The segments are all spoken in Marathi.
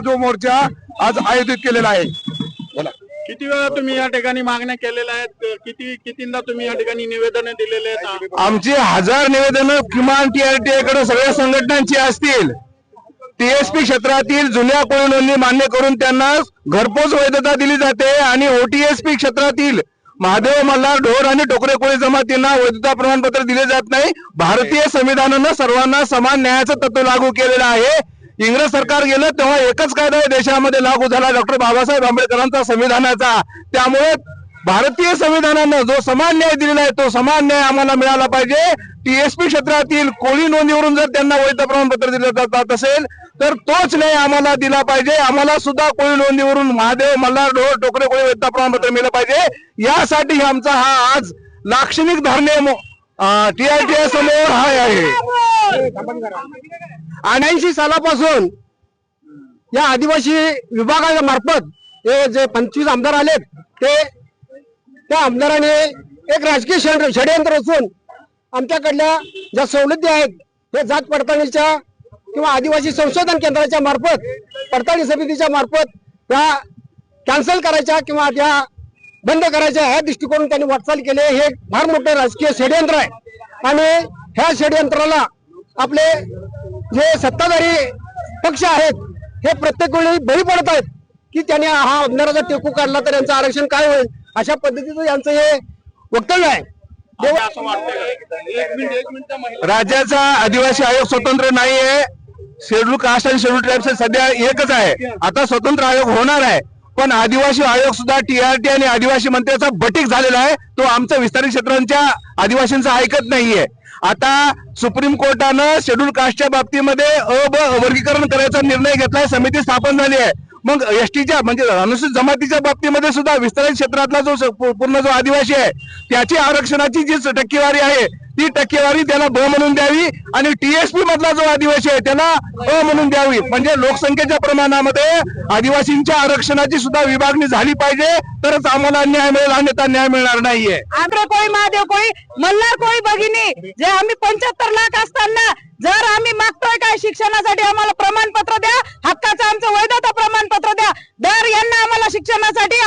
जो मोर्चा आज आयोजित केलेला आहे। बोला। किती वेळा तुम्ही या ठिकाणी मागण्या केलेल्या आहेत? कितींदा तुम्ही या ठिकाणी निवेदन दिलेले आहेत? आमची 1000 निवेदनं किमान TRTA कडे सगळ्या संघटनांची असतील। TSP क्षेत्रातील जुन्या कोळी नोंदणी मान्य करून त्यांना घरपोच वैधता दिली जाते आणि OTSP क्षेत्रातील महादेव मल्हार ढोर आणि टोकरे कोळी जमातींना वैधता प्रमाणपत्र दिले जात नाही। भारतीय संविधानानं सर्वांना समान न्यायाचं तत्व लागू केलेलं आहे। इंग्रज सरकार गेलं तेव्हा एकच कायदा देशामध्ये लागू झाला, डॉक्टर बाबासाहेब आंबेडकरांचा संविधानाचा। त्यामुळे भारतीय संविधानानं जो समान न्याय दिलेला आहे तो समान न्याय आम्हाला मिळाला पाहिजे। TSP क्षेत्रातील कोळी नोंदीवरून जर त्यांना वैध प्रमाणपत्र दिलं जात असेल तर तोच न्याय आम्हाला दिला पाहिजे। आम्हाला सुद्धा कोळी नोंदीवरून महादेव मल्हार ढोर टोकरे कोळी वैधता प्रमाणपत्र मिळालं पाहिजे। यासाठी आमचा हा आज लाक्षणिक धरणे TRTA समोर आहे। 89 सालापासून या आदिवासी विभागाच्या मार्फत हे जे 25 आमदार आलेत त्या आमदाराने एक राजकीय षडयंत्र रचून आमच्याकडल्या ज्या सवलती आहेत हे जात पडताळणीच्या किंवा आदिवासी संशोधन केंद्राच्या मार्फत पडताळणी समितीच्या मार्फत त्या कॅन्सल करायच्या किंवा त्या बंद करायच्या ह्या दृष्टिकोन त्यांनी वाटचाल केली। हे फार मोठं राजकीय षडयंत्र आहे आणि ह्या षडयंत्राला आपले जे सत्ताधारी पक्ष आहेत हे प्रत्येक वेळी बळी पडत आहेत की त्यांनी हा आमदाराचा टेकू काढला तर यांचं आरक्षण काय होईल, अशा पद्धतीचं यांचं हे वक्तव्य आहे। राज्याचा आदिवासी आयोग स्वतंत्र नाहीये। शेड्यूल कास्ट आणि शेड्यूल ट्राइब्स सध्या एकच आहे। आता स्वतंत्र आयोग होणार आहे पण आदिवासी आयोग सुद्धा TRTA आणि आदिवासी मंत्र्याचा बटीक झालेला आहे। तो आमच्या विस्तारित क्षेत्रांच्या आदिवासींचं ऐकत नाहीये। आता सुप्रीम कोर्टानं शेड्यूल कास्टच्या बाबतीमध्ये वर्गीकरण करायचा निर्णय घेतलाय, समिती स्थापन झाली आहे। मग एसटीच्या म्हणजे अनुसूचित जमातीच्या बाबतीमध्ये सुद्धा विस्तारित क्षेत्रातला जो पूर्ण जो आदिवासी आहे त्याची आरक्षणाची जी टक्केवारी आहे ती टक्केवारी त्याला ब म्हणून द्यावी आणि TSP मधला जो आदिवासी आहे त्याला अ म्हणून द्यावी। म्हणजे लोकसंख्येच्या प्रमाणामध्ये आदिवासींच्या आरक्षणाची सुद्धा विभागणी झाली पाहिजे तरच आम्हाला न्याय मिळेल, अन्यथा न्याय मिळणार नाहीये। आंध्र कोळी, महादेव कोळी, मल्हार कोळी भगिनी जे आम्ही 75 लाख असताना जर आम्ही मागतोय काय शिक्षणासाठी आम्हाला प्रमाणपत्र द्या, हक्काचं आमचं वैधता प्रमाणपत्र द्या। दर यांना आम्हाला शिक्षणासाठी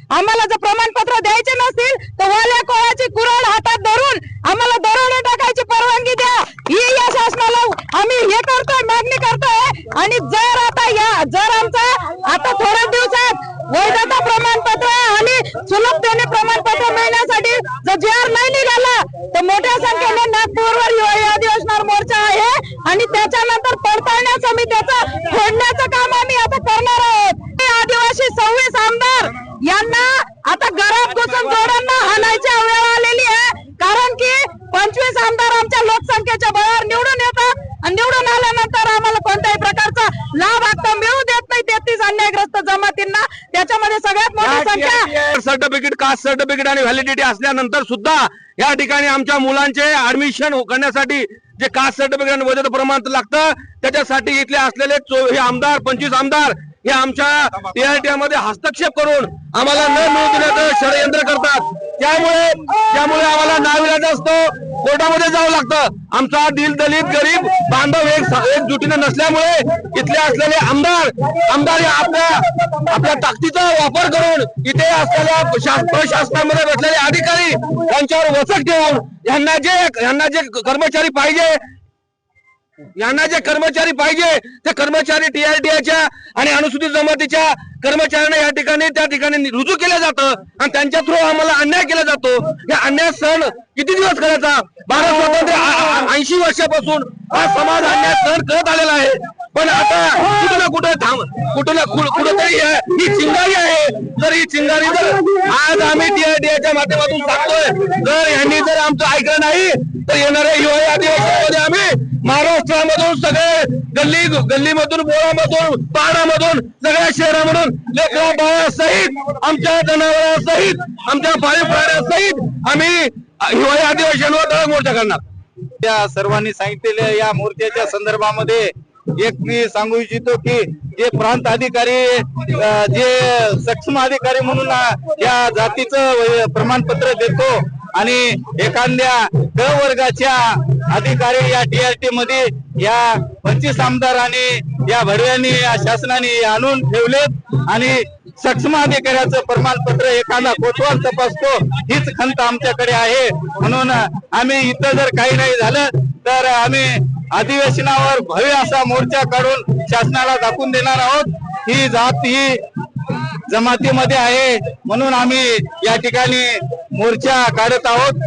आम्हाला जर प्रमाणपत्र द्यायचे नसतील तर वाल्या कोळाची कुऱ्हाड हातात धरून आम्हाला दरोडे टाकायची परवानगी द्या। ही या शासनाला आम्ही हे करतोय, मागणी करतोय। आणि जर आमचा आता थोड्या दिवसात वैधता प्रमाणपत्र आणि सुलभतेने प्रमाणपत्र मिळण्यासाठी जर JR नाही निघाला तर मोठ्या संख्येने नागपूरवर अधिवेशनावर मोर्चा आहे आणि त्याच्यानंतर पडताळण्या समितीचा फोडण्याचं काम आम्ही आता करणार आहोत। आदिवासी 26 आमदार यांना आता घरात घुसून जोडांना हाणायची वेळ आलेली आहे, कारण की 25 आमदार आमच्या लोकसंख्येच्या बळावर निवडून येतात आणि निवडून आल्यानंतर आम्हाला कोणत्याही प्रकारचा लाभ आता मिळू देत नाही 33 अन्यायग्रस्त जमातींना। त्याच्यामध्ये सगळ्यात मोठी संख्या सर्टिफिकेट, कास्ट सर्टिफिकेट आणि व्हॅलिडिटी असल्यानंतर सुद्धा या ठिकाणी आमच्या मुलांचे ऍडमिशन करण्यासाठी जे कास्ट सर्टिफिकेट आणि वैधता प्रमाणपत्र लागतं त्याच्यासाठी इथले असलेले हे आमदार 25 आमदार हे आमच्या TRTA मध्ये हस्तक्षेप करून आम्हाला न मिळू दिल्याचं षडयंत्र करतात। त्यामुळे आम्हाला नाविलाज असतो, कोर्टामध्ये जावं लागतं। आमचा दलित गरीब बांधव एकजुटीने नसल्यामुळे इथले असलेले आमदार हे आपल्या ताकदीचा वापर करून इथे असलेल्या प्रशासनामध्ये बसलेले अधिकारी यांच्यावर वचक ठेवून यांना जे कर्मचारी पाहिजे ते कर्मचारी TRTAच्या आणि अनुसूचित जमातीच्या कर्मचाऱ्यांना त्या ठिकाणी रुजू केलं जातं आणि त्यांच्या थ्रू आम्हाला अन्याय केला जातो। या अन्याय सहन किती दिवस करायचा? भारत स्वातंत्र्य 80 वर्षापासून हा समाज अन्याय सहन करत आलेला आहे, पण आता कुठेतरी ही चिंगारी आहे। जर ही चिंगारी आज आम्ही TRTAच्या माध्यमातून सांगतोय, जर यांनी जर आमचं ऐकलं नाही तर येणाऱ्या हिवाळी अधिवेशनामध्ये आम्ही महाराष्ट्रामधून सगळे गल्लीमधून, बोळामधून, पहाडामधून, सगळ्या शहरामधून लेकरा बाळासहित, आमच्या जनावरांसहित, आमच्या पाळीव प्राण्यांसहित आम्ही हिवाळी अधिवेशनावर धडक मोर्चा करणार। या सर्वांनी सांगितलेल्या या मोर्चाच्या संदर्भामध्ये एक मी सांगू इच्छितो की जे प्रांत अधिकारी, जे सक्षम अधिकारी म्हणून या जातीचं प्रमाणपत्र देतो आणि एखाद्या ड वर्गाच्या अधिकारी या TRTA मध्ये या 25 आमदार आणि या भडव्यांनी या शासनाने आणून ठेवलेत आणि सक्षम अधिकाऱ्याचं प्रमाणपत्र एखादा कोतवाल तपासतो हीच खंत आमच्याकडे आहे. म्हणून आम्ही इथं जर काही नाही झालं तर आम्ही अधिवेशनावर भव्य असा मोर्चा काढून शासनाला दाखवून देणार आहोत. ही जात ही जमातीमध्ये आहे म्हणून आम्ही या ठिकाणी मोर्चा काढत आहोत.